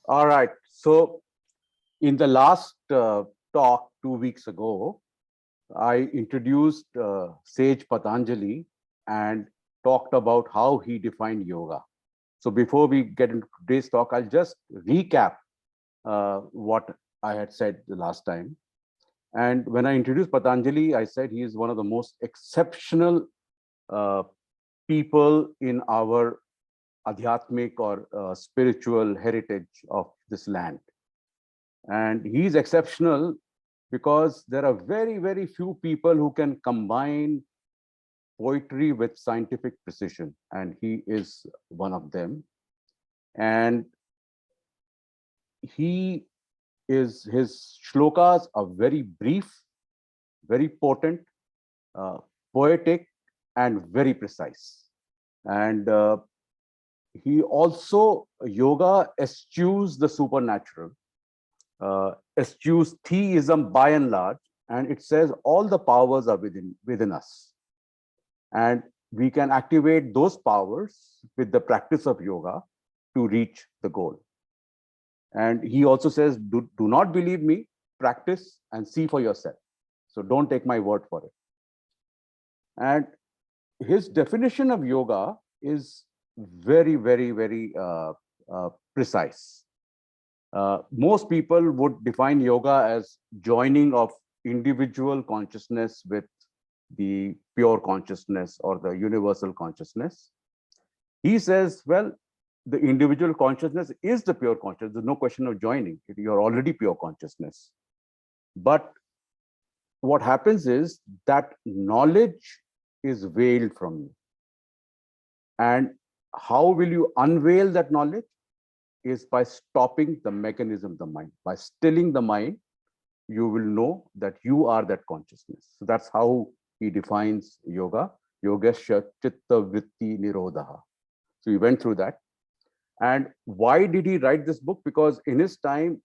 All right. So in the last talk 2 weeks ago, I introduced sage Patanjali and talked about how he defined yoga. So before we get into today's talk, I'll just recap what I had said the last time. And when I introduced Patanjali, I said he is one of the most exceptional uh, people in our adhyatmic or spiritual heritage of this land. And he's exceptional because there are very, very few people who can combine poetry with scientific precision, and he is one of them. And his shlokas are very brief, very potent, uh, poetic, and very precise. And he also, yoga eschews the supernatural, eschews theism by and large, and it says all the powers are within us. And we can activate those powers with the practice of yoga to reach the goal. And he also says, do not believe me, practice and see for yourself. So don't take my word for it. And his definition of yoga is very, very, very precise. Most people would define yoga as joining of individual consciousness with the pure consciousness or the universal consciousness. He says, well, the individual consciousness is the pure consciousness. There's no question of joining. You're already pure consciousness. But what happens is that knowledge is veiled from you. And how will you unveil that knowledge? Is by stopping the mechanism of the mind. By stilling the mind, you will know that you are that consciousness. So that's how he defines yoga. Yogasya chitta vritti nirodha. So he went through that. And why did he write this book? Because in his time,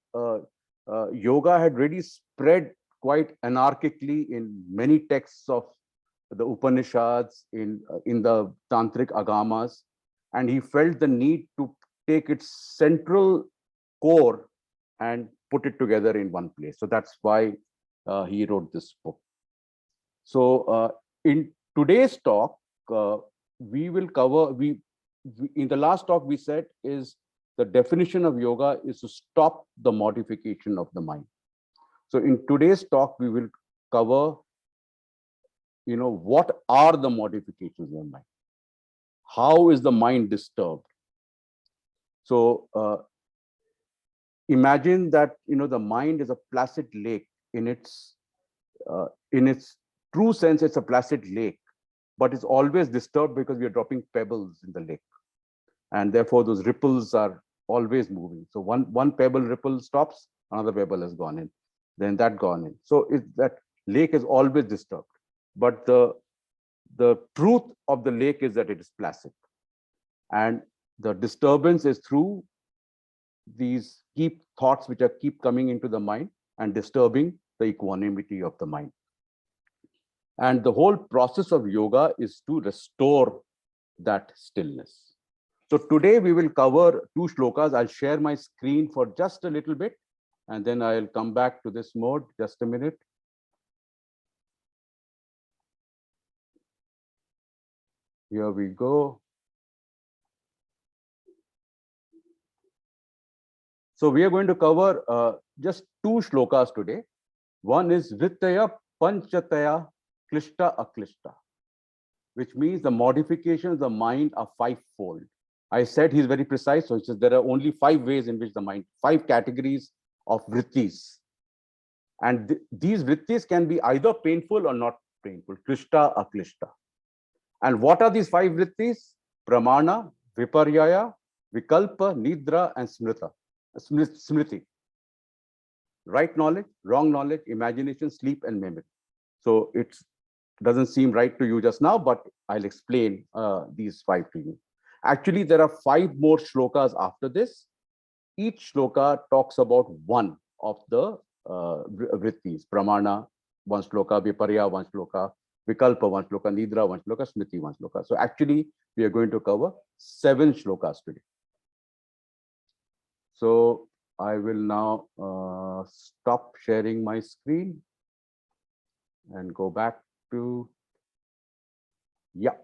yoga had really spread quite anarchically in many texts of the Upanishads, in the Tantric Agamas. And he felt the need to take its central core and put it together in one place. So that's why he wrote this book. So in today's talk, we will cover, in the last talk we said is the definition of yoga is to stop the modification of the mind. So in today's talk, we will cover, what are the modifications of the mind? How is the mind disturbed? So imagine that the mind is a placid lake. In its true sense, it's a placid lake, but it's always disturbed because we are dropping pebbles in the lake, and therefore those ripples are always moving. So one pebble ripple stops, another pebble has gone in, then that gone in. So that lake is always disturbed, but the truth of the lake is that it is placid, and the disturbance is through these thoughts which keep coming into the mind and disturbing the equanimity of the mind. And the whole process of yoga is to restore that stillness. So today we will cover 2 shlokas. I'll share my screen for just a little bit, and then I'll come back to this mode. Just a minute. Here we go. So we are going to cover just 2 shlokas today. One is Vrittaya Panchatya Klishta Aklishta, which means the modifications of the mind are 5-fold. I said he's very precise, so he says there are only 5 ways in which the mind, 5 categories of vrittis. And these vrittis can be either painful or not painful, Klishta Aklishta. And what are these 5 vrittis? Pramana, Viparyaya, Vikalpa, Nidra, and Smriti. Right knowledge, wrong knowledge, imagination, sleep, and memory. So it doesn't seem right to you just now, but I'll explain these 5 to you. Actually, there are 5 more shlokas after this. Each shloka talks about one of the vrittis. Pramana, 1 shloka, Viparya, 1 shloka, Vikalpa, 1 shloka, Nidra, 1 shloka, Smriti, 1 shloka. So actually, we are going to cover 7 shlokas today. So I will now stop sharing my screen and go back to, yeah.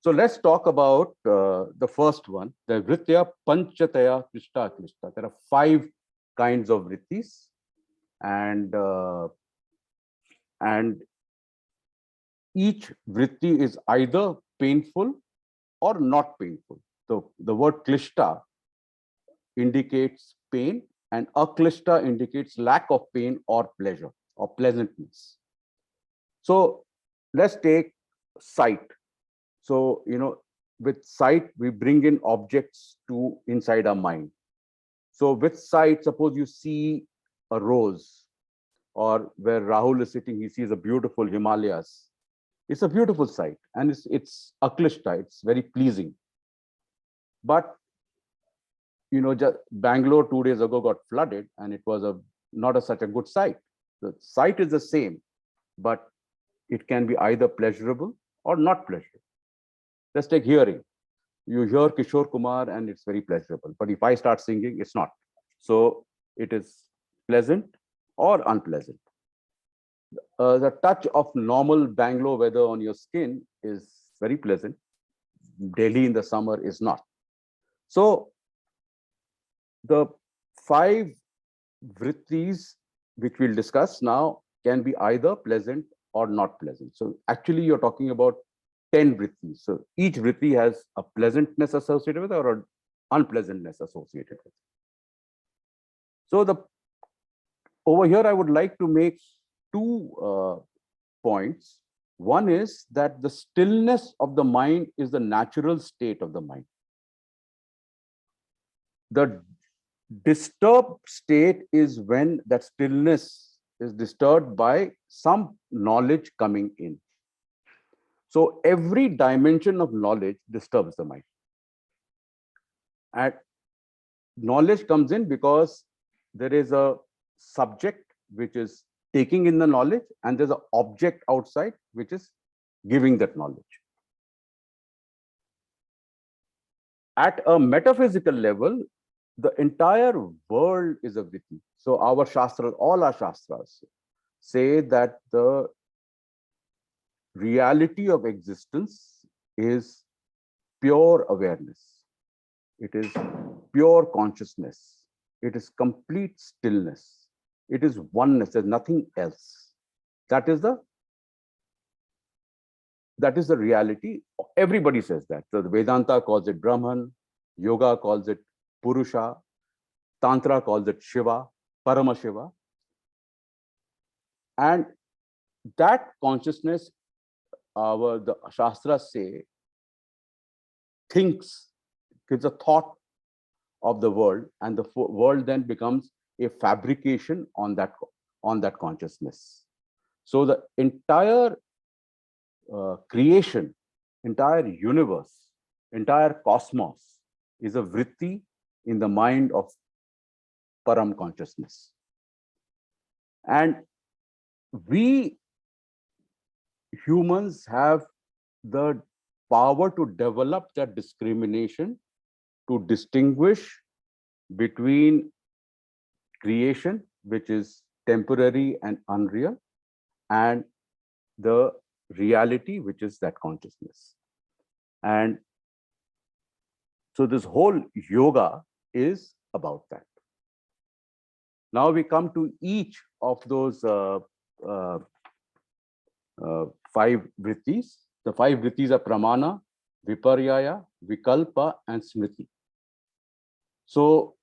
So let's talk about the first one, the Vritya Panchatya Pistachi. There are 5 kinds of vrittis, and each vritti is either painful or not painful. So the word klishta indicates pain, and aklishta indicates lack of pain or pleasure or pleasantness. So let's take sight. So, with sight, we bring in objects to inside our mind. So with sight, suppose you see a rose, or where Rahul is sitting, he sees a beautiful Himalayas. It's a beautiful sight, and it's aklishta, it's very pleasing. But just Bangalore 2 days ago got flooded, and it was not such a good sight. The sight is the same, but it can be either pleasurable or not pleasurable. Let's take hearing. You hear Kishore Kumar and it's very pleasurable. But if I start singing, it's not. So it is pleasant or unpleasant. The touch of normal Bangalore weather on your skin is very pleasant. Delhi in the summer is not. So the 5 vrittis, which we'll discuss now, can be either pleasant or not pleasant. So actually, you're talking about 10 vrittis. So each vritti has a pleasantness associated with it or an unpleasantness associated with it. So over here, I would like to make 2 points. One is that the stillness of the mind is the natural state of the mind. The disturbed state is when that stillness is disturbed by some knowledge coming in. So every dimension of knowledge disturbs the mind. And knowledge comes in because there is a subject which is taking in the knowledge, and there's an object outside which is giving that knowledge. At a metaphysical level, the entire world is a vritti. So our Shastras, all our Shastras say that the reality of existence is pure awareness. It is pure consciousness. It is complete stillness. It is oneness. There's nothing else. That is the reality. Everybody says that. So the Vedanta calls it Brahman, Yoga calls it Purusha, Tantra calls it Shiva, Paramashiva. And that consciousness, the Shastras say, thinks, gives a thought of the world, and the world then becomes a fabrication on that consciousness. So the entire creation, entire universe, entire cosmos is a vritti in the mind of Param consciousness. And we humans have the power to develop that discrimination, to distinguish between creation, which is temporary and unreal, and the reality, which is that consciousness. And so this whole yoga is about that. Now we come to each of those 5 vrittis. The 5 vrittis are pramana, viparyaya, vikalpa, and smriti. So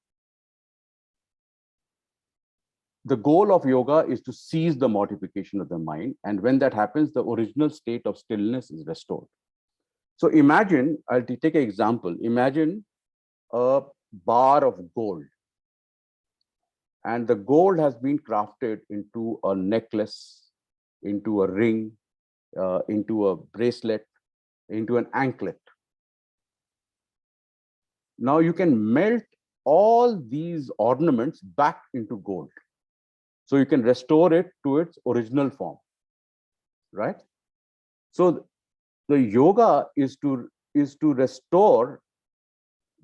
the goal of yoga is to cease the modification of the mind. And when that happens, the original state of stillness is restored. So imagine, I'll take an example. Imagine a bar of gold. And the gold has been crafted into a necklace, into a ring, into a bracelet, into an anklet. Now you can melt all these ornaments back into gold. So you can restore it to its original form, right? So the yoga is to restore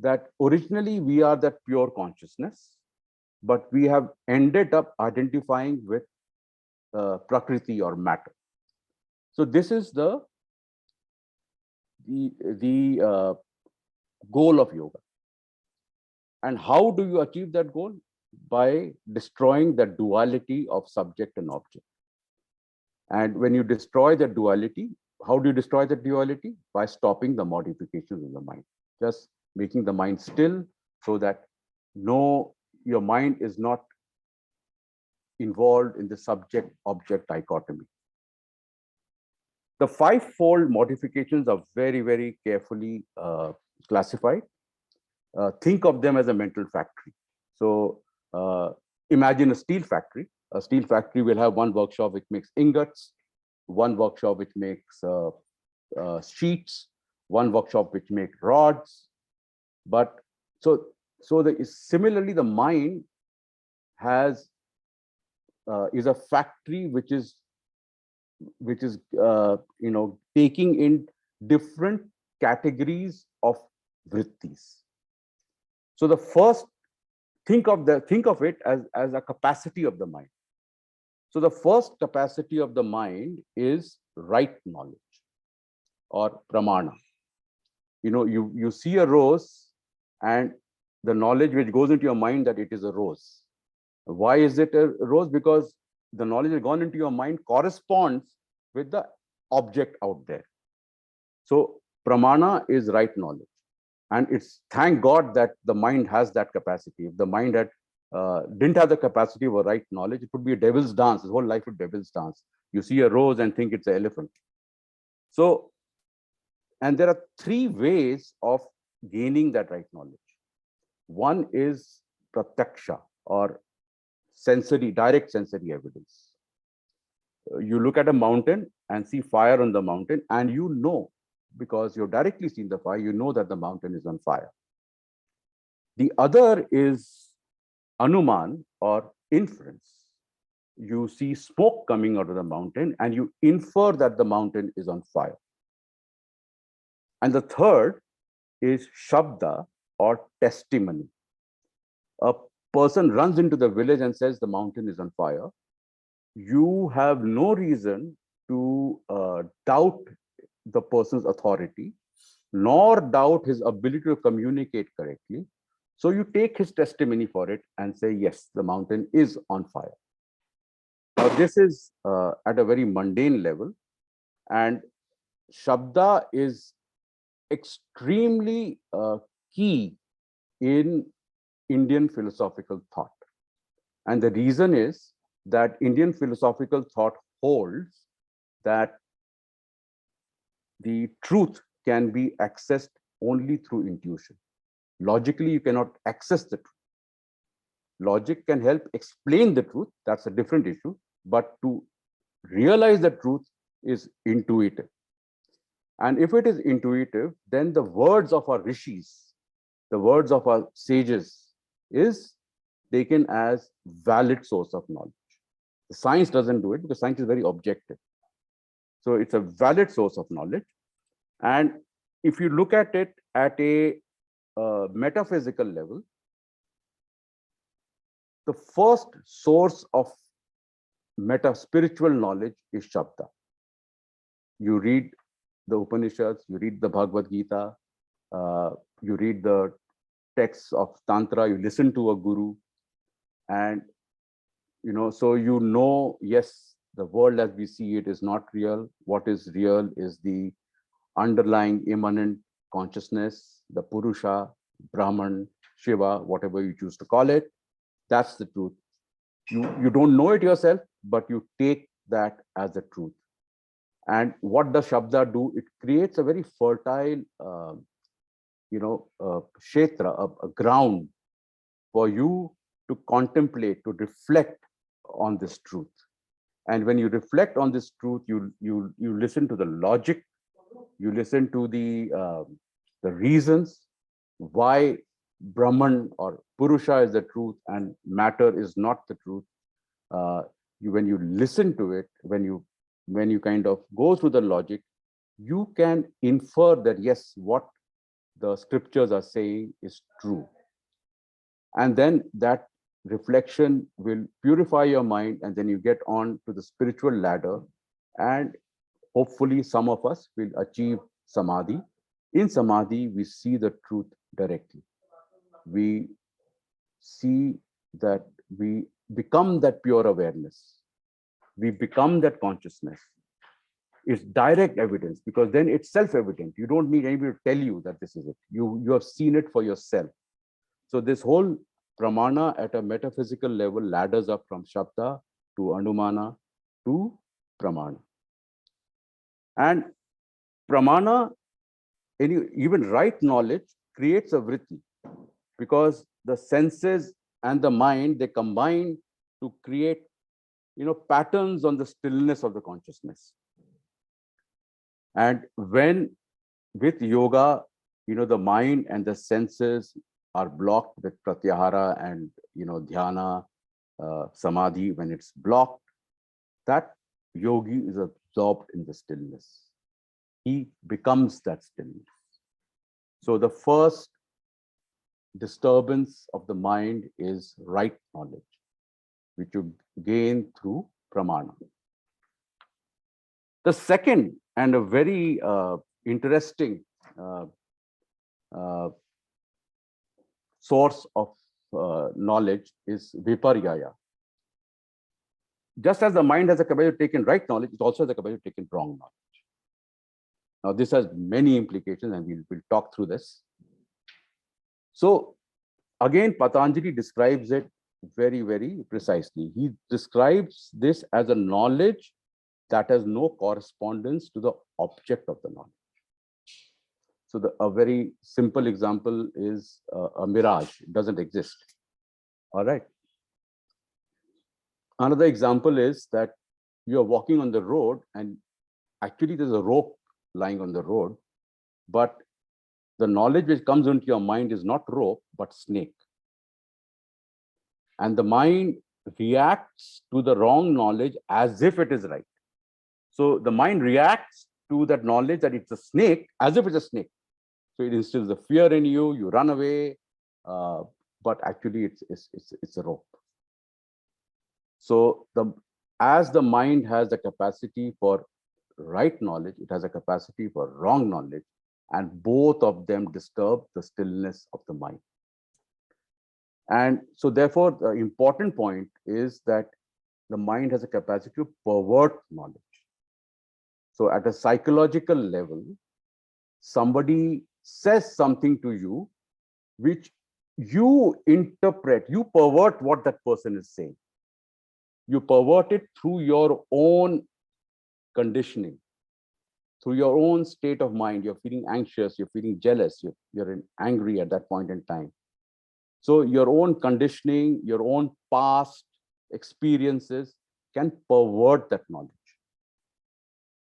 that originally we are that pure consciousness, but we have ended up identifying with Prakriti or matter. So this is the goal of yoga. And how do you achieve that goal? By destroying the duality of subject and object. And when you destroy the duality, how do you destroy the duality? By stopping the modifications in the mind, just making the mind still, so that your mind is not involved in the subject-object dichotomy. The five-fold modifications are very, very carefully classified. Think of them as a mental factory. So imagine a steel factory. A steel factory will have one workshop which makes ingots, one workshop which makes sheets, one workshop which makes rods. But similarly, the mind is a factory which is taking in different categories of vrittis. So the first, think of it as a capacity of the mind. So the first capacity of the mind is right knowledge or pramana. You see a rose, and the knowledge which goes into your mind that it is a rose. Why is it a rose? Because the knowledge that gone into your mind corresponds with the object out there. So pramana is right knowledge. And it's, thank God that the mind has that capacity. If the mind didn't have the capacity of a right knowledge, it would be a devil's dance. His whole life would be devil's dance. You see a rose and think it's an elephant. So, and there are three ways of gaining that right knowledge. One is pratyaksha, or direct sensory evidence. You look at a mountain and see fire on the mountain, and you know, because you've directly seen the fire, you know that the mountain is on fire. The other is anuman, or inference. You see smoke coming out of the mountain and you infer that the mountain is on fire. And the third is shabda, or testimony. A person runs into the village and says the mountain is on fire. You have no reason to doubt the person's authority, nor doubt his ability to communicate correctly. So you take his testimony for it and say, yes, the mountain is on fire. Now, this is at a very mundane level, and Shabda is extremely key in Indian philosophical thought. And the reason is that Indian philosophical thought holds that the truth can be accessed only through intuition. Logically, you cannot access the truth. Logic can help explain the truth. That's a different issue. But to realize the truth is intuitive. And if it is intuitive, then the words of our rishis, the words of our sages, is taken as valid source of knowledge. The science doesn't do it because science is very objective. So it's a valid source of knowledge. And if you look at it at a metaphysical level, the first source of spiritual knowledge is Shabda. You read the Upanishads, you read the Bhagavad Gita, you read the texts of Tantra, you listen to a guru, and so yes, the world as we see it is not real. What is real is the underlying immanent consciousness, the Purusha, Brahman, Shiva, whatever you choose to call it. That's the truth. You don't know it yourself, but you take that as the truth. And what does Shabda do? It creates a very fertile, kshetra, a ground for you to contemplate, to reflect on this truth. And when you reflect on this truth, you listen to the logic, you listen to the reasons why Brahman or Purusha is the truth and matter is not the truth. When you listen to it, when you kind of go through the logic, you can infer that yes, what the scriptures are saying is true. And then that reflection will purify your mind, and then you get on to the spiritual ladder, and hopefully some of us will achieve Samadhi. In Samadhi, we see the truth directly. We see that we become that pure awareness. We become that consciousness. It's direct evidence, because then it's self-evident. You don't need anybody to tell you that this is it. You have seen it for yourself. So this whole pramana at a metaphysical level ladders up from Shabda to Anumana to Pramana. And Pramana, even right knowledge, creates a vritti, because the senses and the mind, they combine to create, patterns on the stillness of the consciousness. And when with yoga, the mind and the senses are blocked with pratyahara and, dhyana, samadhi, when it's blocked, that yogi is absorbed in the stillness. He becomes that stillness. So the first disturbance of the mind is right knowledge, which you gain through pramana. The second and a very interesting source of knowledge is viparyaya. Just as the mind has a capacity to take in right knowledge, it also has a capacity to take in wrong knowledge. Now, this has many implications, and we'll talk through this. So, again, Patanjali describes it very, very precisely. He describes this as a knowledge that has no correspondence to the object of the knowledge. So a very simple example is a mirage. It doesn't exist. All right. Another example is that you are walking on the road, and actually there's a rope lying on the road, but the knowledge which comes into your mind is not rope, but snake. And the mind reacts to the wrong knowledge as if it is right. So the mind reacts to that knowledge that it's a snake as if it's a snake. So it instills the fear in you, you run away, but actually it's a rope. So as the mind has the capacity for right knowledge, it has a capacity for wrong knowledge, and both of them disturb the stillness of the mind. And so therefore, the important point is that the mind has a capacity to pervert knowledge. So at a psychological level, somebody says something to you, which you interpret, you pervert what that person is saying. You pervert it through your own conditioning, through your own state of mind. You're feeling anxious, you're feeling jealous, you're angry at that point in time. So your own conditioning, your own past experiences can pervert that knowledge.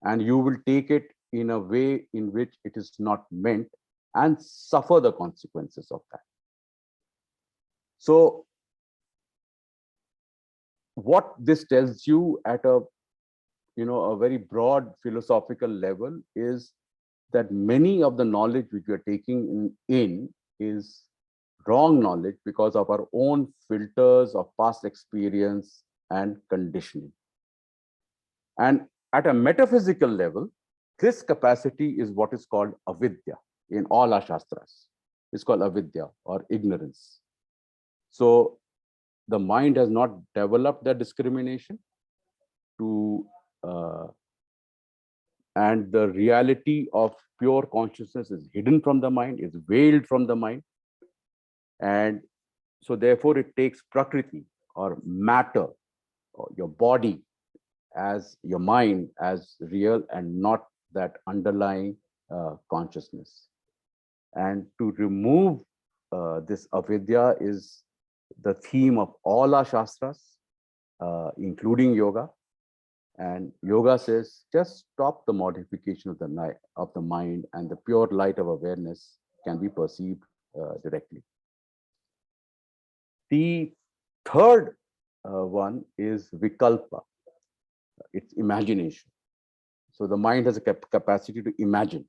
And you will take it in a way in which it is not meant and suffer the consequences of that. So what this tells you at a very broad philosophical level is that many of the knowledge which we are taking in is wrong knowledge because of our own filters of past experience and conditioning. And at a metaphysical level, this capacity is what is called avidya in all our shastras. It's called avidya or ignorance. So the mind has not developed that discrimination to and the reality of pure consciousness is hidden from the mind, is veiled from the mind. And so therefore it takes prakriti or matter, or your body, as your mind as real and not that underlying consciousness. And to remove this avidya is the theme of all our shastras, including yoga. And yoga says, just stop the modification of the mind, and the pure light of awareness can be perceived directly. The third one is Vikalpa. It's imagination. So the mind has a capacity to imagine.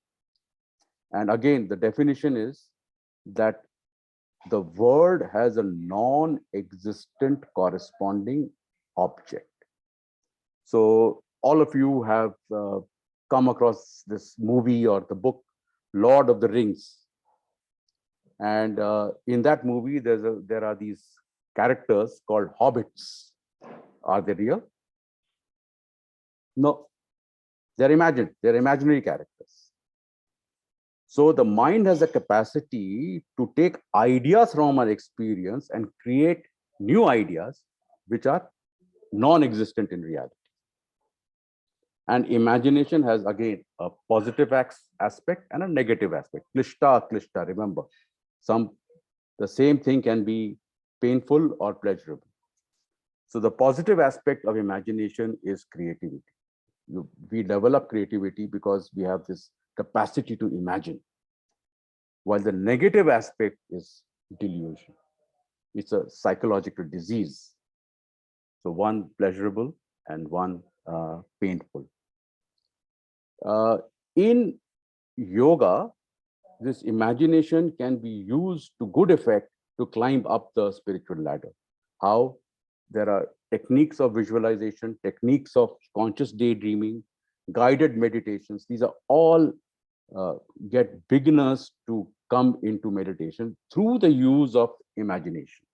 And again, the definition is that the word has a non-existent corresponding object. So all of you have come across this movie or the book, Lord of the Rings. And in that movie, there are these characters called hobbits. Are they real? No, they're imagined. They're imaginary characters. So the mind has a capacity to take ideas from our experience and create new ideas which are non-existent in reality. And imagination has, again, a positive aspect and a negative aspect. Klishta, klishta, remember, the same thing can be painful or pleasurable. So the positive aspect of imagination is creativity. We develop creativity because we have this capacity to imagine. While the negative aspect is delusion. It's a psychological disease. So one pleasurable and one painful. In yoga, this imagination can be used to good effect to climb up the spiritual ladder. How? There are techniques of visualization, techniques of conscious daydreaming, guided meditations. These are all get beginners to come into meditation through the use of imagination.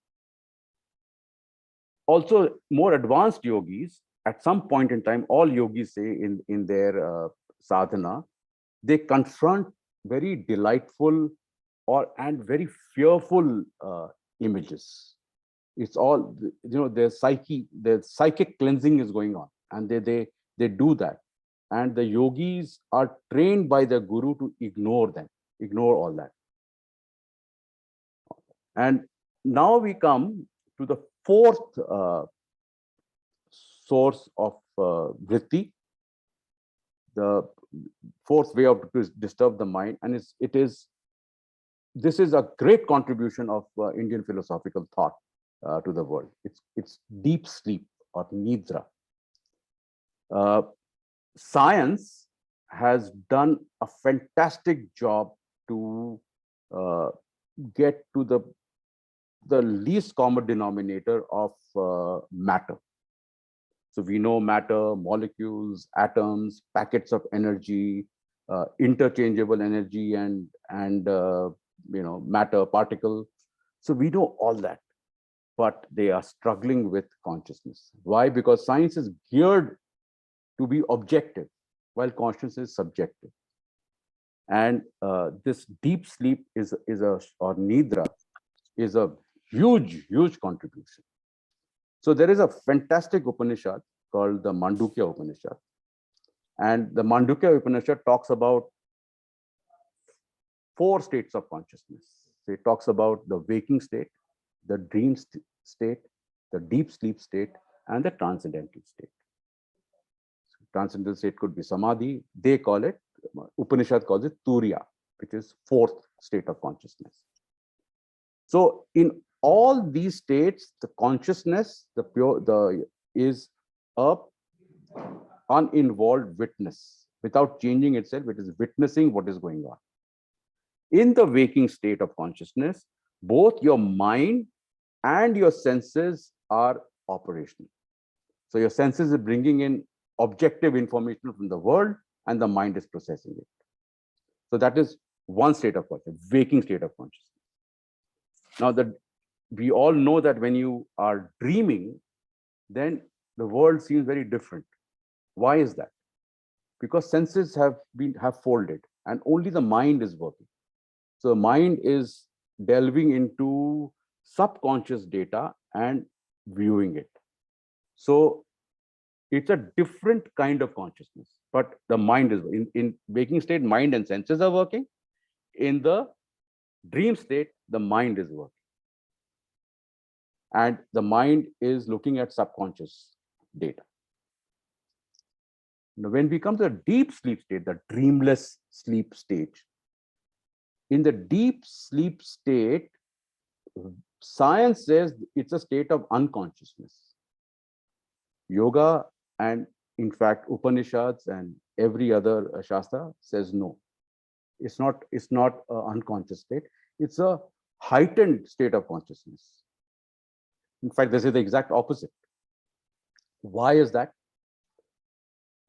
Also, more advanced yogis, at some point in time, all yogis say in their sadhana, they confront very delightful and very fearful images. It's all, their psychic cleansing is going on, and they do that. And the yogis are trained by the guru to ignore all that. And now we come to the fourth source of vritti, the fourth way of to disturb the mind, and this is a great contribution of Indian philosophical thought to the world. It's deep sleep or nidra. Science has done a fantastic job to get to the least common denominator of matter. So we know matter, molecules, atoms, packets of energy, interchangeable energy, and matter, particle. So we know all that, but they are struggling with consciousnness. Why? Because science is geared to be objective, while consciousness is subjective. And this deep sleep or nidra is a huge contribution. So there is a fantastic Upanishad called the Mandukya Upanishad. And the Mandukya Upanishad talks about 4 states of consciousness. So it talks about the waking state, the dream state, the deep sleep state, and the transcendental state. So transcendental state could be Samadhi. They call it, Upanishad calls it Turiya, which is 4th state of consciousness. So in all these states, the consciousness, is a uninvolved witness. Without changing itself, it is witnessing what is going on. In the waking state of consciousness, both your mind and your senses are operational. So your senses are bringing in objective information from the world, and the mind is processing it. So that is one state of consciousness, waking state of consciousness. Now, we all know that when you are dreaming, then the world seems very different. Why is that? Because senses have folded, and only the mind is working. So the mind is delving into subconscious data and viewing it. So it's a different kind of consciousness, but the mind is in waking state, mind and senses are working. In the dream state, the mind is working. And the mind is looking at subconscious data. Now, when we come to the deep sleep state, the dreamless sleep stage, in the deep sleep state, science says it's a state of unconsciousness. Yoga and, in fact, Upanishads and every other Shastra says no. It's not an unconscious state. It's a heightened state of consciousness. In fact, this is the exact opposite. Why is that?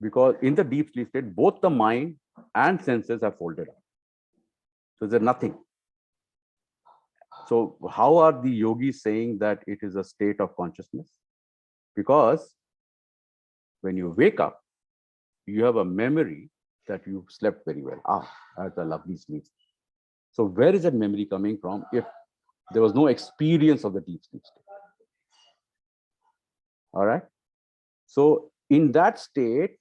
Because in the deep sleep state, both the mind and senses are folded up. So there's nothing. So how are the yogis saying that it is a state of consciousness? Because when you wake up, you have a memory that you slept very well. I had a lovely sleep. So where is that memory coming from if there was no experience of the deep sleep state? All right. So in that state,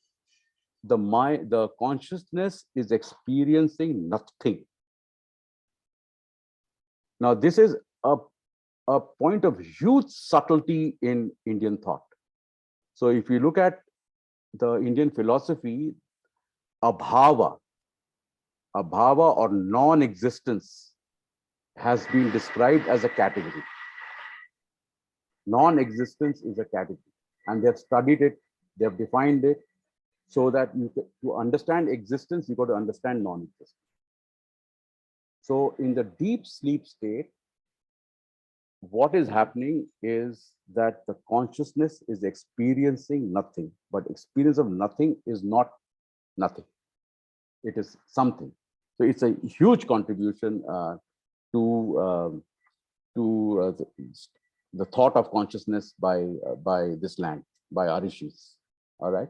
the consciousness is experiencing nothing. Now, this is a point of huge subtlety in Indian thought. So if you look at the Indian philosophy, abhava or non-existence has been described as a category. Non-existence is a category, and they've studied it, they've defined it, so that to understand existence, you got to understand non-existence. So in the deep sleep state, what is happening is that the consciousness is experiencing nothing, but experience of nothing is not nothing. It is something. So it's a huge contribution to the thought of consciousness by this land, by our rishis. All right.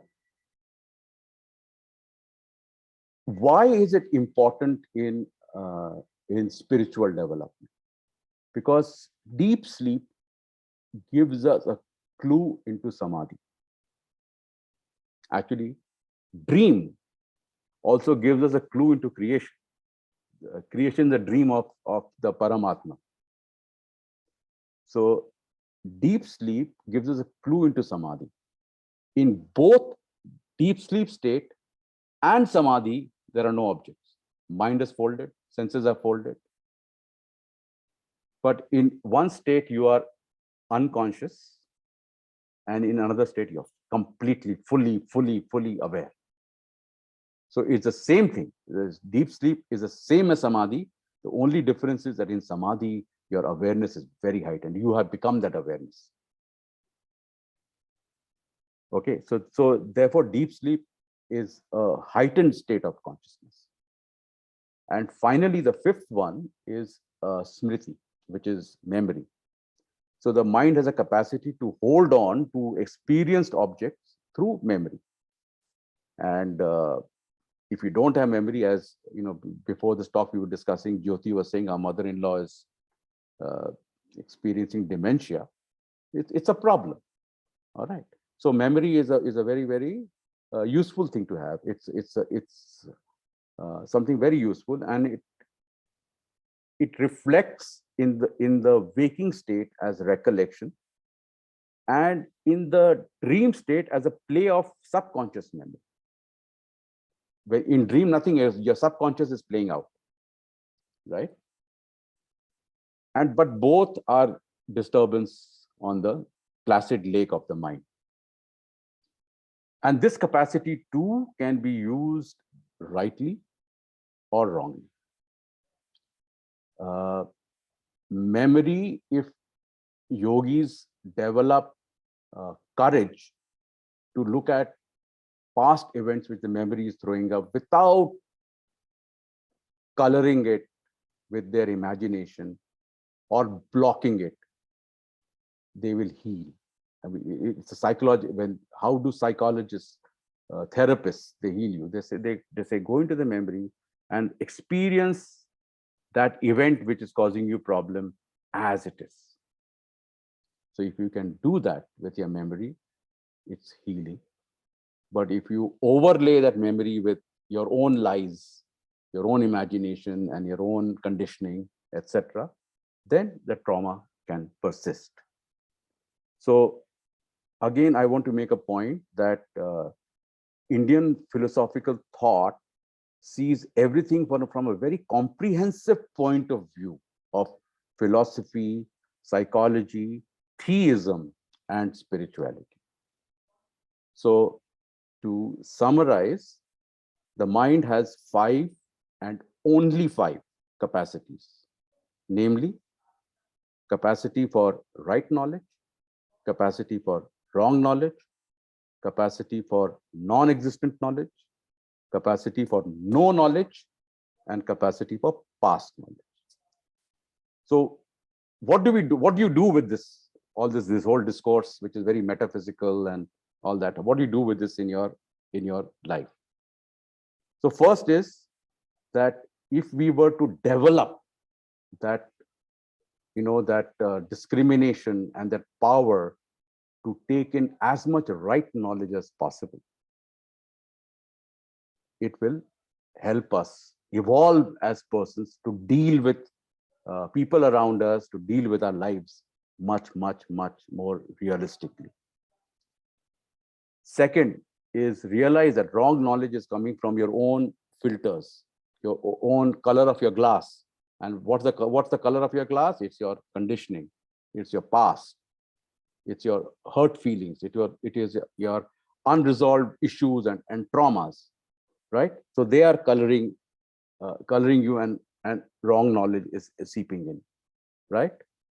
Why is it important in spiritual development? Because deep sleep gives us a clue into samadhi. Actually, dream also gives us a clue into creation. Creation is the dream of the Paramatma. So deep sleep gives us a clue into samadhi. In both deep sleep state and samadhi, there are no objects. Mind is folded, senses are folded. But in one state, you are unconscious, and in another state, you're completely, fully aware. So it's the same thing. Deep sleep is the same as samadhi. The only difference is that in samadhi, your awareness is very heightened. You have become that awareness. Okay, so therefore, deep sleep is a heightened state of consciousness. And finally, the fifth one is smriti, which is memory. So the mind has a capacity to hold on to experienced objects through memory. And if you don't have memory, as you know, before this talk we were discussing, Jyoti was saying our mother-in-law is experiencing dementia. It's a problem. All right. So memory is a very useful thing to have. It's something very useful, and it reflects in the waking state as recollection, and in the dream state as a play of subconscious memory. When in dream, nothing else, your subconscious is playing out, right? But both are disturbance on the placid lake of the mind. And this capacity too can be used rightly or wrongly. Memory, if yogis develop courage to look at past events which the memory is throwing up without coloring it with their imagination or blocking it, they will heal. I mean, it's a psychology. How do psychologists, therapists, they heal you? They say go into the memory and experience that event which is causing you problem as it is. So if you can do that with your memory, it's healing. But if you overlay that memory with your own lies, your own imagination and your own conditioning, etc., then the trauma can persist. So again, I want to make a point that Indian philosophical thought sees everything from a very comprehensive point of view of philosophy, psychology, theism, and spirituality. So to summarize, the mind has 5 and only 5 capacities, namely capacity for right knowledge, capacity for wrong knowledge, capacity for non-existent knowledge, capacity for no knowledge, and capacity for past knowledge. So what do we do? What do you do with this, all this whole discourse, which is very metaphysical and all that? What do you do with this in your life? So first is that if we were to develop that, discrimination and that power to take in as much right knowledge as possible, it will help us evolve as persons to deal with people around us, to deal with our lives much, much, much more realistically. Second is realize that wrong knowledge is coming from your own filters, your own color of your glass. And what's the color of your glass? It's your conditioning, it's your past, it's your hurt feelings, it is your unresolved issues and traumas, right? So they are coloring you, and wrong knowledge is seeping in, right?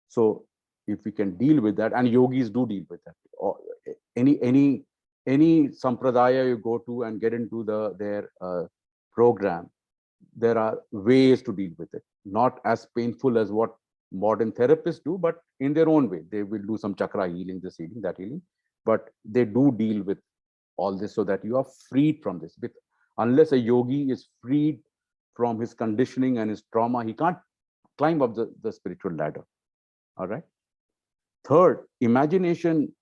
So if we can deal with that, and yogis do deal with that, or any sampradaya you go to and get into their program, there are ways to deal with it, not as painful as what modern therapists do, but in their own way. They will do some chakra healing, this healing, that healing, but they do deal with all this so that you are freed from this. Unless a yogi is freed from his conditioning and his trauma, he can't climb up the spiritual ladder. All right. Third, imagination.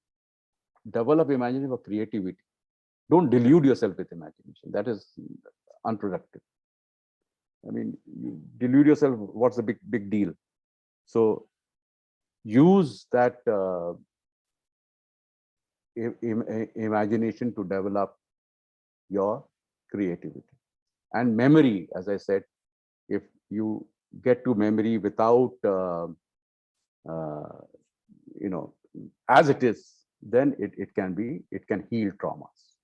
Develop imagination for creativity. Don't delude yourself with imagination. That is unproductive. I mean, you delude yourself, what's the big deal? So use that imagination to develop your creativity. And memory, as I said, if you get to memory without, as it is, then it can heal traumas.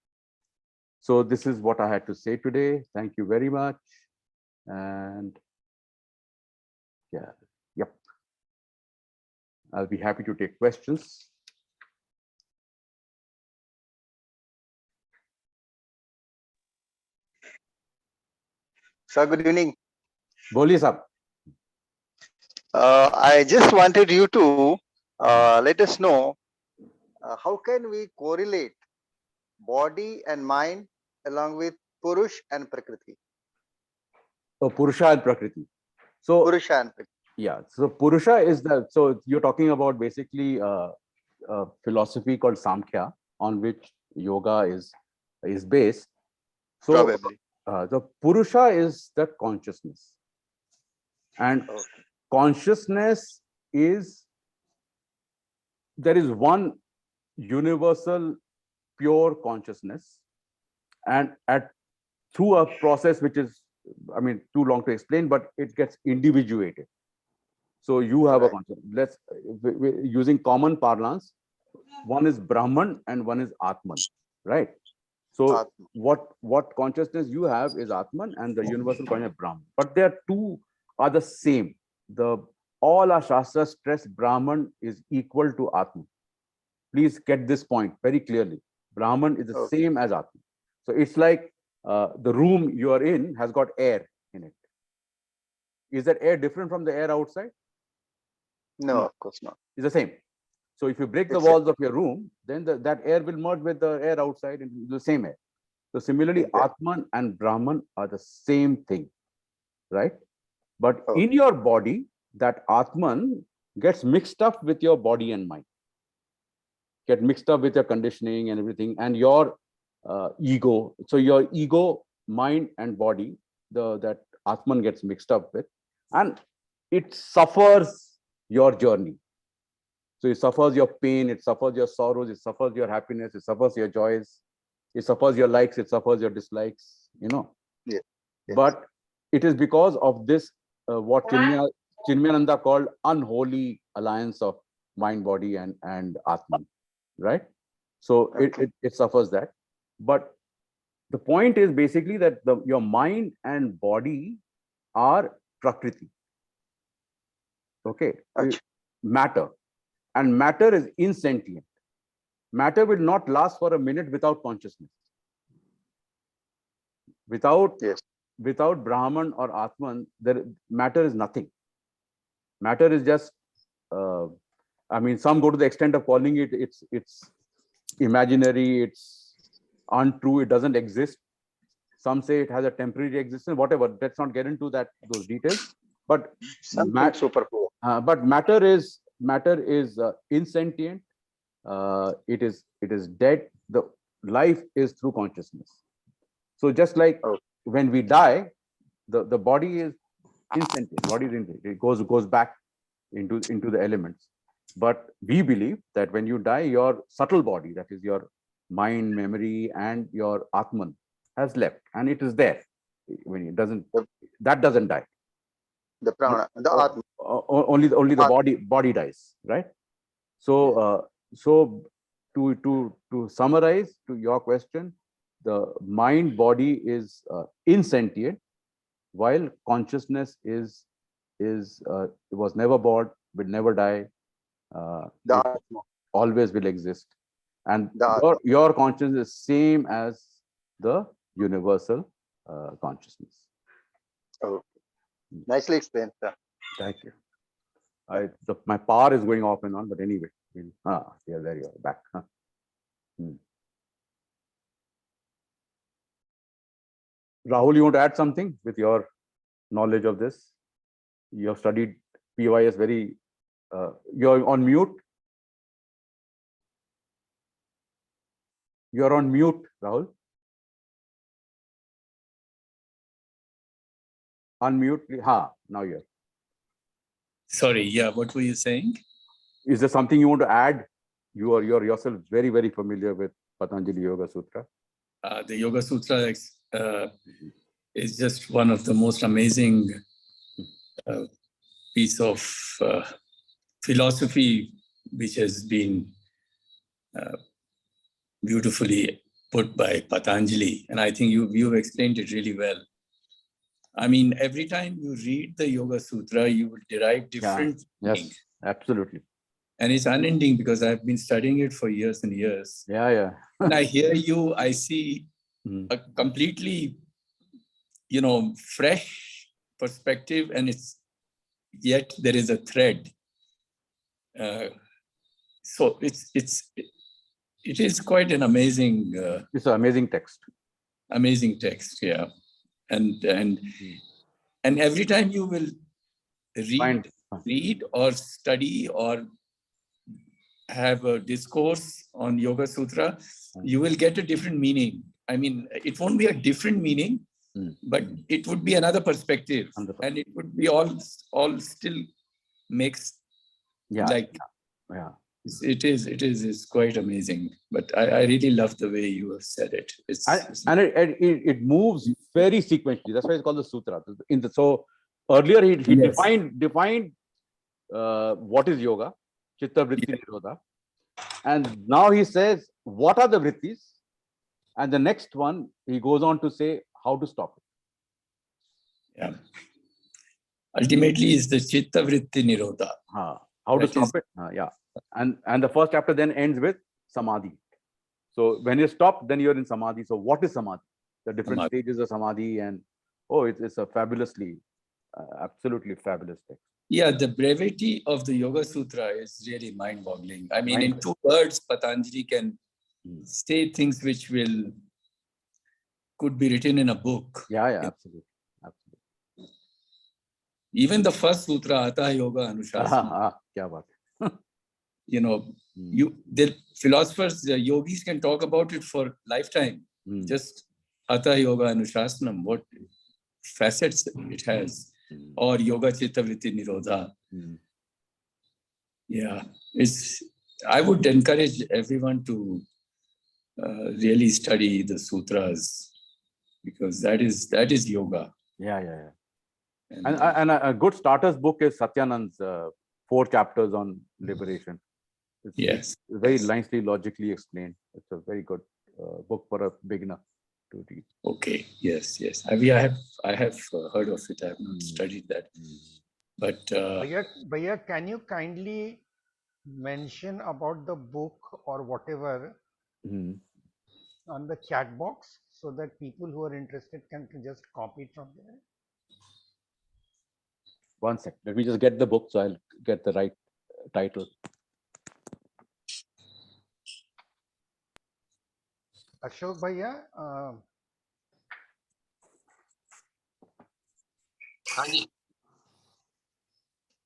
So this is what I had to say today. Thank you very much. And yeah, yep. I'll be happy to take questions. Sir, good evening. Boliye sir. I just wanted you to let us know how can we correlate body and mind along with Purush and Prakriti. So Purusha and Prakriti. So Purusha and Prakriti. Yeah, so Purusha is so you're talking about basically a philosophy called Samkhya, on which yoga is based. So, Probably. the Purusha is the consciousness, and consciousness is, there is one universal pure consciousness, and through a process which is, I mean, too long to explain, but it gets individuated. So you have a concept. Let's, using common parlance, one is Brahman and one is Atman, right? So what consciousness you have is Atman, and the universal consciousness is Brahman. But they are the same. All our shastras stress Brahman is equal to Atman. Please get this point very clearly. Brahman is the same as Atman. So it's like the room you are in has got air in it. Is that air different from the air outside? No, of course not. It's the same. So if you break the walls of your room, then that air will merge with the air outside into the same air. So similarly, Atman and Brahman are the same thing, right? But in your body, that Atman gets mixed up with your body and mind, get mixed up with your conditioning and everything, and your ego. So your ego, mind, and body, that Atman gets mixed up with, and it suffers your journey. So it suffers your pain, it suffers your sorrows, it suffers your happiness, it suffers your joys, it suffers your likes, it suffers your dislikes, Yeah. Yes. But it is because of this, what Chinmayananda called unholy alliance of mind, body, and Atman, right? So it suffers that. But the point is basically that your mind and body are Prakriti. Okay, Achha. matter, and matter is insentient. Matter will not last for a minute without consciousness. Without Yes. without Brahman or Atman, matter is nothing. Matter is just. I mean, some go to the extent of calling it it's imaginary, it's untrue, it doesn't exist. Some say it has a temporary existence. Whatever. Let's not get into those details. But Something super cool. but matter is insentient. It is dead. The life is through consciousness. So just like Oh. when we die, the body is insentient. Body is insentient. It goes back into the elements. But we believe that when you die, your subtle body, that is your mind, memory, and your Atman, has left, and it is there. When it doesn't, that doesn't die. The prana, the O- atma. Only the Atma. body dies, right? So to summarize to your question, the mind body is insentient, while consciousness was never born, will never die, The it atma. always will exist, and The atma. your consciousness is same as the universal consciousness. Okay. Nicely explained, sir. Thank you. My power is going off and on, but anyway, yeah, there you are, back. Rahul, you want to add something with your knowledge of this? You have studied PYS very. You're on mute. You're on mute, Rahul. Unmute. Now you're. Sorry, yeah, what were you saying? Is there something you want to add? You're yourself very, very familiar with Patanjali Yoga Sutra. The Yoga Sutra is just one of the most amazing piece of philosophy which has been beautifully put by Patanjali. And I think you've explained it really well. I mean, every time you read the Yoga Sutra, you will derive different meaning. Yes, absolutely. And it's unending because I've been studying it for years and years. Yeah. When I hear you, I see a completely, fresh perspective, and yet there is a thread. So it is quite an amazing. It's an amazing text. Amazing text, yeah, and every time you will read or study or have a discourse on Yoga Sutra, you will get a different meaning. I mean, it won't be a different meaning, but it would be another perspective, and it would be all still makes like. Yeah. It's quite amazing. But I really love the way you have said it. It moves very sequentially. That's why it's called the sutra. So earlier he defined what is yoga, chitta vritti nirodha, and now he says what are the vrittis, and the next one he goes on to say how to stop it. Yeah. Ultimately, is the chitta vritti nirodha. How to stop it? Yeah. And the first chapter then ends with samadhi. So when you stop, then you're in samadhi. So what is samadhi? The different stages of samadhi, and it's a fabulously, absolutely fabulous text. Yeah, the brevity of the Yoga Sutra is really mind-boggling. I mean, in 2 words, Patanjali can say things which could be written in a book. Yeah, absolutely. Even the first sutra, Atha Yoga Anushasana. Kya baat. The philosophers, the yogis can talk about it for lifetime. Just Atha Yoga Anushasana, what facets it has, or Yoga Chitta Vritti Nirodha. Yeah, I would encourage everyone to really study the sutras, because that is yoga. Yeah. And a good starter's book is Satyanand's 4 chapters on liberation. It's very nicely, logically explained. It's a very good book for a beginner. to read. Okay. Yes. Yes. I have heard of it. I have not studied that. But Bhaiya, can you kindly mention about the book or whatever on the chat box so that people who are interested can just copy it from there? One sec. Let me just get the book so I'll get the right title. Ashok Bhaiya,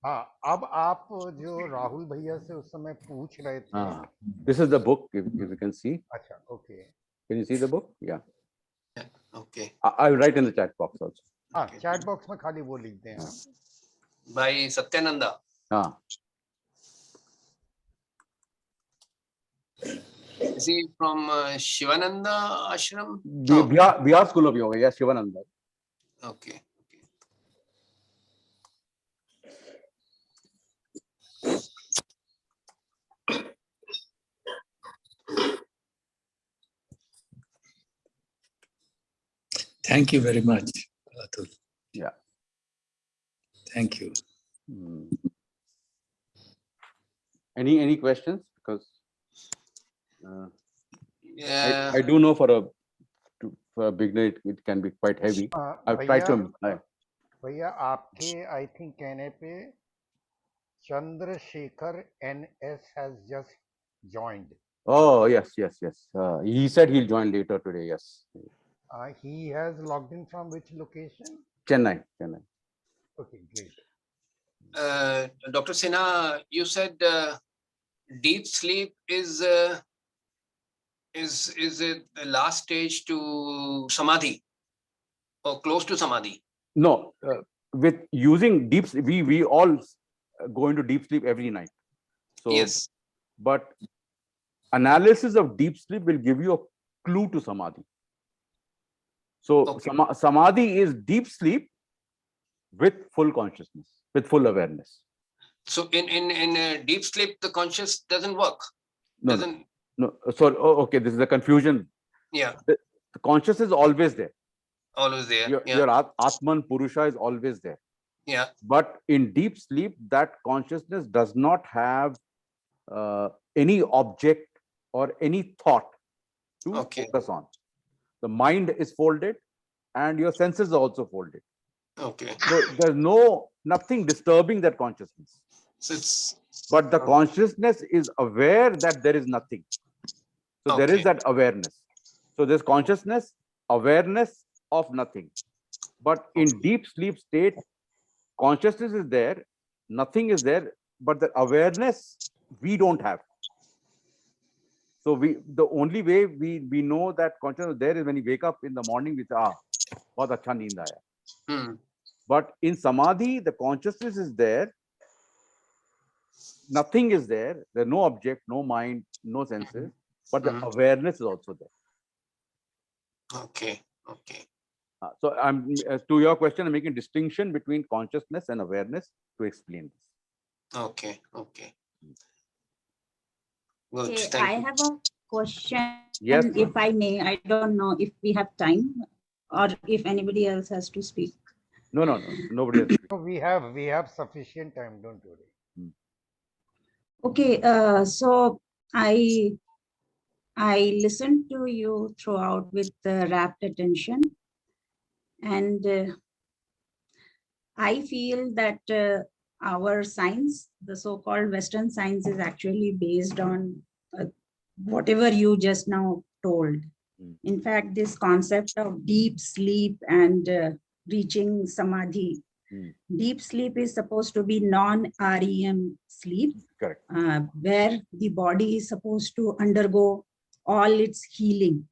हाँ, अब आप जो राहुल भैया से उस समय पूछ रहे थे. This is the book, if you can see. अच्छा, okay. Can you see the book? Yeah. Okay. I'll write in the chat box also. हाँ, chat box में खाली वो लिख दें आप. By Satyananda. Is he from Shivananda ashram? Bihar School of Yoga, yes, Shivananda. Okay. thank you very much, Atul. Yeah. Thank you. Any questions? Because Yeah. I do know for a beginner it can be quite heavy. I've tried to. भैया आपके I think कहने पे Chandrasekhar NS has just joined. Oh yes. He said he'll join later today. Yes. He has logged in from which location? Chennai. Okay, great. Dr. Sinha, you said deep sleep is it the last stage to Samadhi or close to Samadhi? No, with using deep sleep, we all go into deep sleep every night. So, yes. But analysis of deep sleep will give you a clue to Samadhi. So Okay. Samadhi is deep sleep with full consciousness, with full awareness. So in deep sleep, the conscious doesn't work. No. So okay, this is the confusion. Yeah. The conscious is always there. Always there. Your Atman Purusha is always there. Yeah. But in deep sleep, that consciousness does not have any object or any thought to focus on. The mind is folded and your senses are also folded. Okay. So there's nothing disturbing that consciousness. So but the consciousness is aware that there is nothing. So there is that awareness. So there's consciousness, awareness of nothing. But in deep sleep state, consciousness is there, nothing is there, but the awareness we don't have. So the only way we know that consciousness is there is when you wake up in the morning with bahut acha neend aaya. But in Samadhi, the consciousness is there, nothing is there, there's no object, no mind, no senses, but the awareness is also there. Okay. So I'm to your question, I'm making distinction between consciousness and awareness to explain this. Okay. Good. Okay, Thank I you. have a question, Yes, if I may. I don't know if we have time or if anybody else has to speak. No, nobody has to speak. No, we have sufficient time, don't worry. Okay, so I listened to you throughout with rapt attention, and I feel that our science, the so-called Western science, is actually based on whatever you just now told. In fact, this concept of deep sleep and reaching Samadhi. Deep sleep is supposed to be non-REM sleep. Correct. Where the body is supposed to undergo all its healing.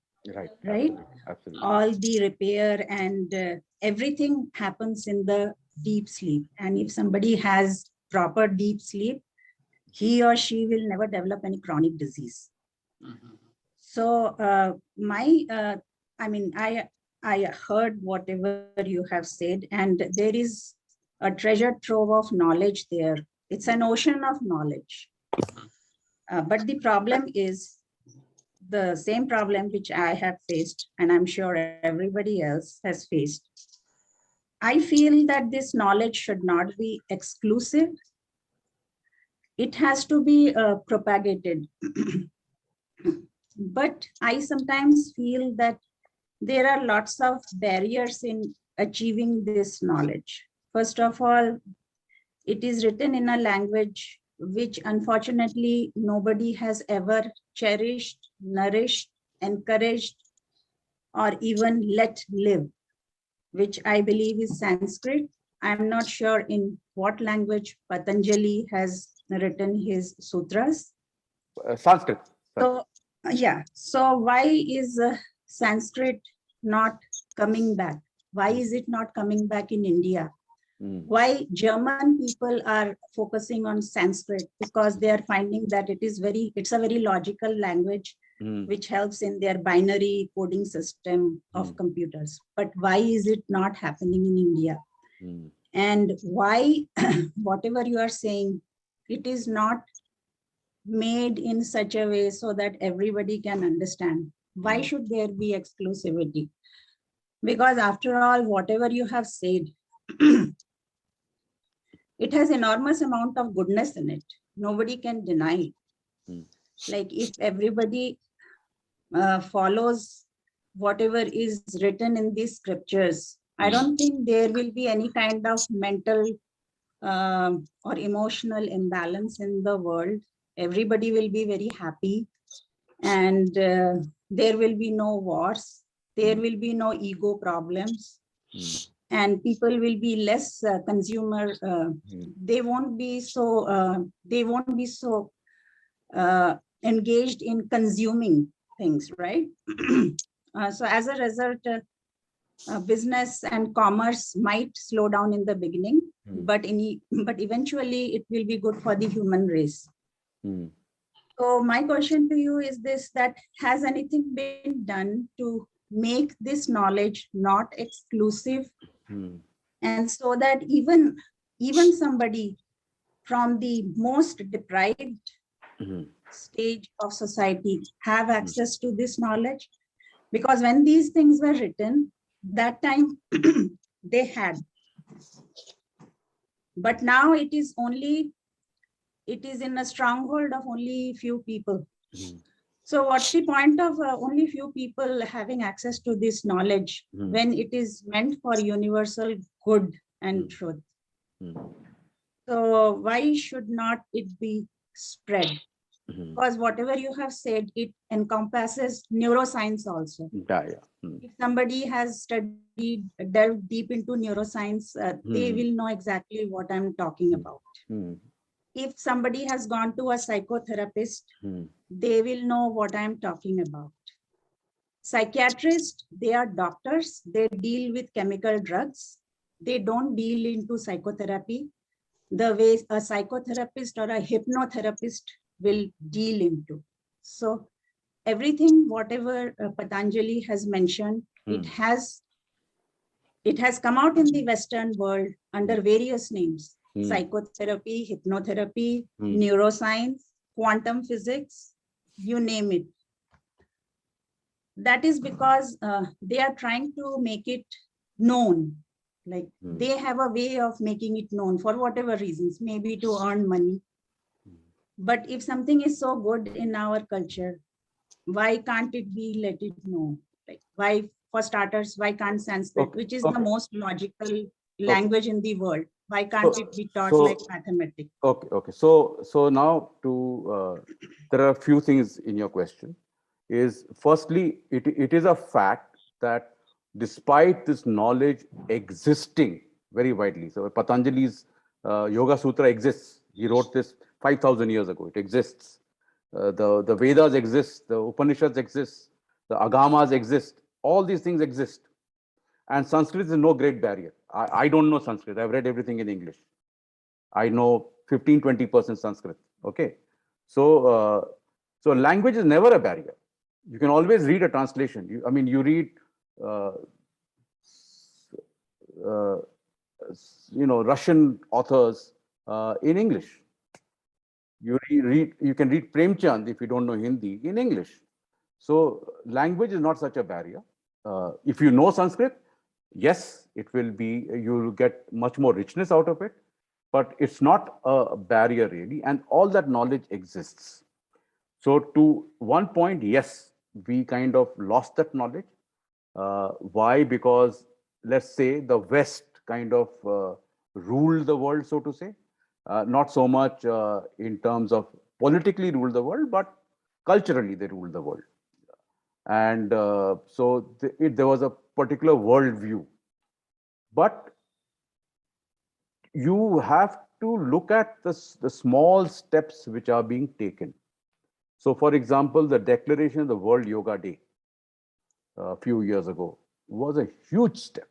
Right? Absolutely. All the repair and everything happens in the deep sleep. And if somebody has proper deep sleep, he or she will never develop any chronic disease. So I heard whatever you have said, and there is a treasure trove of knowledge there. It's an ocean of knowledge. But the problem is the same problem which I have faced, and I'm sure everybody else has faced. I feel that this knowledge should not be exclusive. It has to be propagated. But I sometimes feel that there are lots of barriers in achieving this knowledge. First of all, it is written in a language which unfortunately nobody has ever cherished, nourished, encouraged, or even let live, which I believe is Sanskrit. I'm not sure in what language Patanjali has written his sutras. Sanskrit. So, yeah. So why is Sanskrit not coming back? Why is it not coming back in India? Why German people are focusing on Sanskrit? Because they are finding that it's a very logical language, which helps in their binary coding system of computers. But why is it not happening in India? And why, whatever you are saying, it is not made in such a way so that everybody can understand? Why should there be exclusivity? Because after all, whatever you have said, it has enormous amount of goodness in it. Nobody can deny it. Like if everybody follows whatever is written in these scriptures, I don't think there will be any kind of mental or emotional imbalance in the world. Everybody will be very happy, and there will be no wars. There will be no ego problems. And people will be less consumer. They won't be so. Engaged in consuming things, right? So as a result, business and commerce might slow down in the beginning, but eventually it will be good for the human race. So my question to you is this: that has anything been done to make this knowledge not exclusive, and so that even somebody from the most deprived stage of society have access to this knowledge? Because when these things were written, that time they had, but now it is in a stronghold of only few people. So what's the point of only few people having access to this knowledge when it is meant for universal good and truth? So why should not it be spread? Because whatever you have said, it encompasses neuroscience also. If somebody has delved deep into neuroscience, they will know exactly what I'm talking about. If somebody has gone to a psychotherapist, they will know what I'm talking about. Psychiatrists, they are doctors. They deal with chemical drugs. They don't deal into psychotherapy the way a psychotherapist or a hypnotherapist will deal into. So everything, whatever Patanjali has mentioned, it has come out in the Western world under various names: psychotherapy, hypnotherapy, neuroscience, quantum physics, you name it. That is because they are trying to make it known. Like they have a way of making it known for whatever reasons, maybe to earn money. But if something is so good in our culture, why can't it be let it know? Like why, for starters, why can't Sanskrit, which is the most logical language in the world, why can't it be taught like mathematics? Okay. So now there are a few things in your question. Is firstly, it is a fact that despite this knowledge existing very widely, so Patanjali's Yoga Sutra exists. He wrote this 5,000 years ago. It exists. The Vedas exist. The Upanishads exist. The Agamas exist. All these things exist. And Sanskrit is no great barrier. I don't know Sanskrit. I've read everything in English. I know 15-20% Sanskrit. Okay. So language is never a barrier. You can always read a translation. You read, Russian authors in English. You can read Premchand if you don't know Hindi in English. So language is not such a barrier. If you know Sanskrit, yes, it will be, you will get much more richness out of it, but it's not a barrier really, and all that knowledge exists. So to one point, yes, we kind of lost that knowledge. Why? Because let's say the West kind of ruled the world, so to say. Not so much in terms of politically ruled the world, but culturally they ruled the world. And so there was a particular worldview. But you have to look at the small steps which are being taken. So, for example, the declaration of the World Yoga Day a few years ago was a huge step.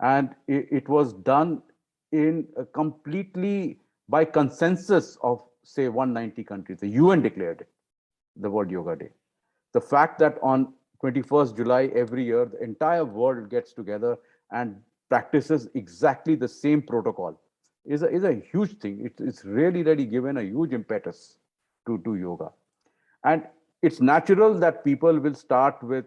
And it was done in a completely by consensus of, say, 190 countries. The UN declared it, the World Yoga Day. The fact that on 21st July every year, the entire world gets together and practices exactly the same protocol is a huge thing. It's really, really given a huge impetus to yoga. And it's natural that people will start with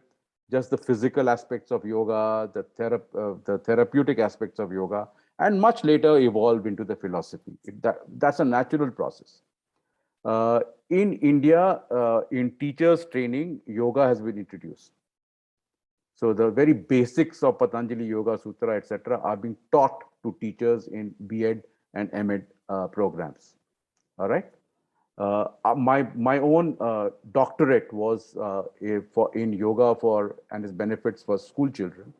just the physical aspects of yoga, the therapeutic aspects of yoga, and much later evolve into the philosophy. That's a natural process. In India, in teachers training, yoga has been introduced. So the very basics of Patanjali Yoga Sutra, etc., are being taught to teachers in B.Ed and M.Ed programs. All right. My own doctorate was in yoga and its benefits for school children,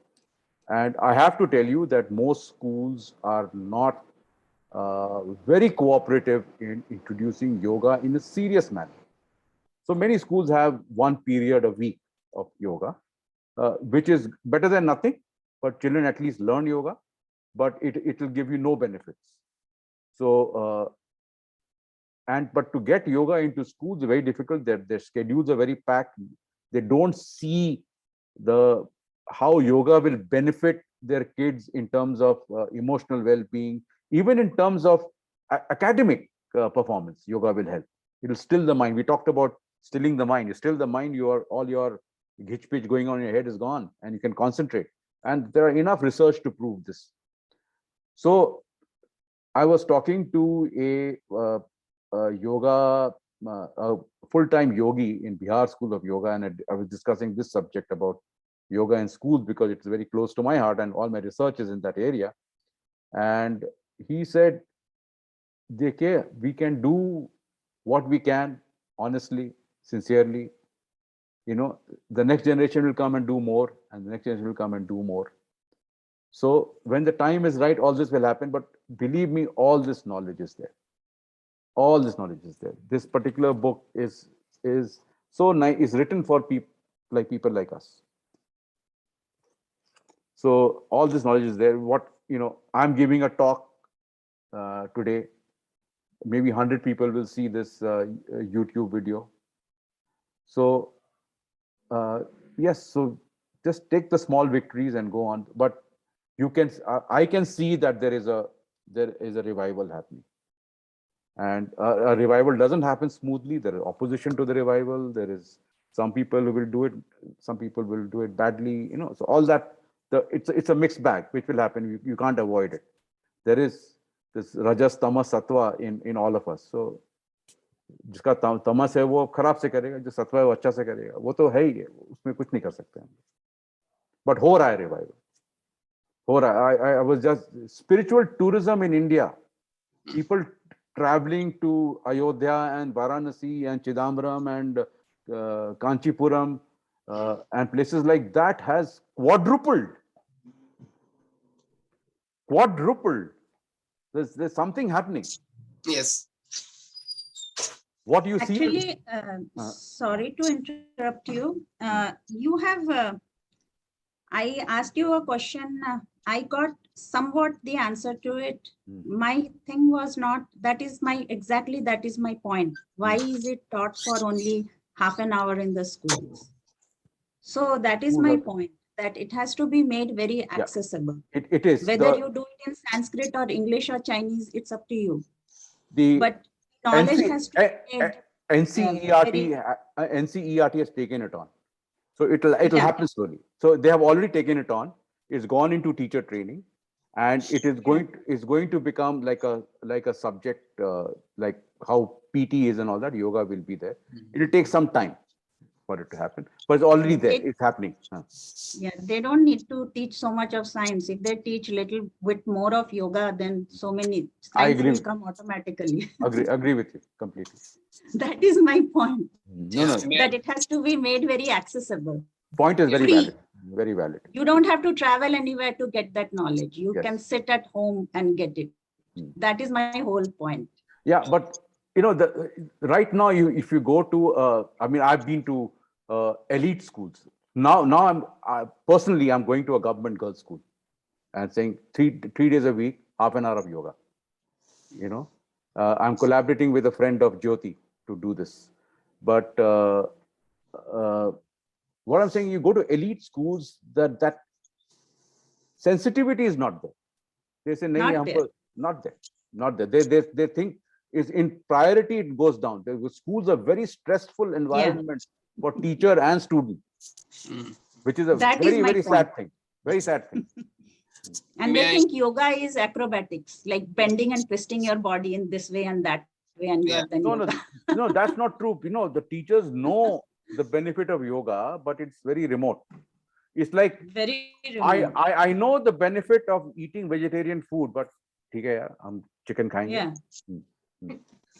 and I have to tell you that most schools are not very cooperative in introducing yoga in a serious manner. So many schools have one period a week of yoga, which is better than nothing, but children at least learn yoga, but it will give you no benefits. So but to get yoga into schools is very difficult. Their schedules are very packed. They don't see how yoga will benefit their kids in terms of emotional well-being, even in terms of academic performance. Yoga will help. It will still the mind. We talked about stilling the mind. You still the mind, all your hitch pitch going on in your head is gone, and you can concentrate. And there are enough research to prove this. So I was talking to a yoga, a full-time yogi in Bihar School of Yoga, and I was discussing this subject about yoga in schools because it's very close to my heart and all my research is in that area. And he said, "Dekhe, we can do what we can, honestly, sincerely. You know, the next generation will come and do more, and the next generation will come and do more. So when the time is right, all this will happen. But believe me, all this knowledge is there. All this knowledge is there. This particular book is so nice. Is written for people like us. So all this knowledge is there. I'm giving a talk today. Maybe 100 people will see this YouTube video. So yes, so just take the small victories and go on. But I can see that there is a revival happening. And a revival doesn't happen smoothly. There is opposition to the revival. There is some people who will do it. Some people will do it badly. So all that, it's a mixed bag, which will happen. You can't avoid it. There is this rajas, tamas, sattva in all of us. So जिसका तमस है वो खराब से करेगा, जो सत्व है वो अच्छा से करेगा. वो तो है ही है, उसमें कुछ नहीं कर सकते हम. But हो रहा है revival. हो रहा है. I was just spiritual tourism in India. People traveling to Ayodhya and Varanasi and Chidambaram and Kanchipuram and places like that has quadrupled. There's something happening. Yes. What you see? Actually, sorry to interrupt you. You have, I asked you a question. I got somewhat the answer to it. My thing was not, that is my point. Why is it taught for only half an hour in the schools? So that is my point, that it has to be made very accessible. It is. Whether you do it in Sanskrit or English or Chinese, it's up to you. But knowledge has to be made. NCERT has taken it on. So it'll Yeah. happen slowly. So they have already taken it on. It's gone into teacher training, and it is going to become like a subject, like how PT is and all that. Yoga will be there. It'll take some time for it to happen, but it's already there. It's happening. Yeah, they don't need to teach so much of science. If they teach little bit more of yoga, then so many science will come automatically. Agree with you completely. That is my point. No. That it has to be made very accessible. Point is very Free. valid. Very valid. You don't have to travel anywhere to get that knowledge. You can sit at home and get it. That is my whole point. Yeah, but right now, if you go to, I mean, I've been to elite schools. Now I'm personally going to a government girls' school and saying three days a week, half an hour of yoga. I'm collaborating with a friend of Jyoti to do this. But what I'm saying, you go to elite schools, that sensitivity is not there. They say, not there. They think is in priority, it goes down. The schools are very stressful environment for teacher and student, which is a very sad thing. Very sad thing. And they think yoga is acrobatics, like bending and twisting your body in this way and that way, and you are then no, that's not true. The teachers know the benefit of yoga, but it's very remote. It's like very remote. I know the benefit of eating vegetarian food, but I'm chicken khayenge. Yeah.